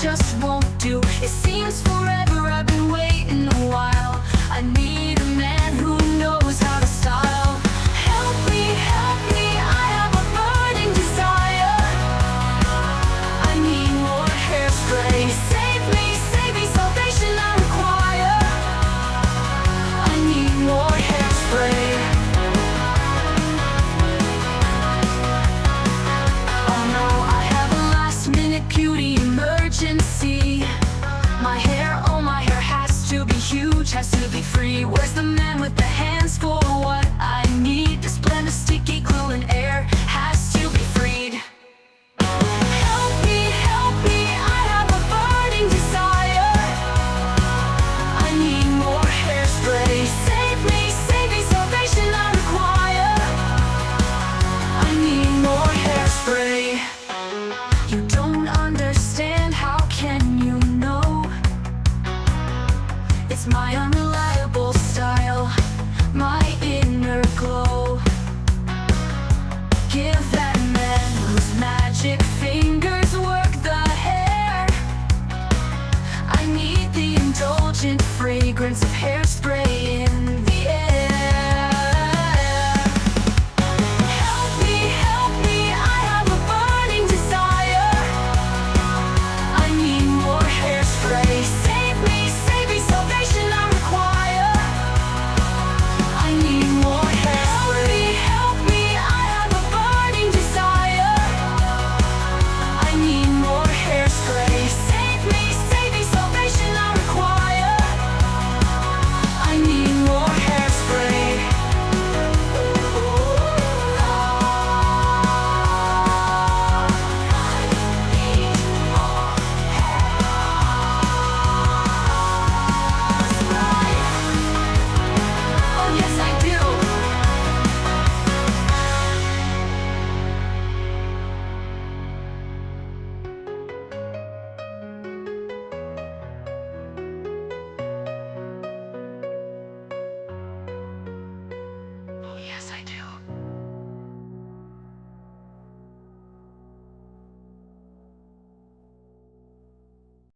just won't do. It seems forever, I've been waiting a while. I need a man who knows how to style. Help me, I have a burning desire. I need more hairspray. Save me, salvation I require. I need more hairspray. Oh no, I have a last minute beauty emergency. My hair, oh my hair has to be huge, has to be free. Where's the man with the hands for what I need? This blend of sticky glue and air has to be freed. Help me, I have a burning desire. I need more hairspray. Save me, salvation I require. I need more hairspray. You don't understand, how can you know? It's my unreliable style, my inner glow. Give that man whose magic fingers work the hair. I need the indulgent fragrance of hair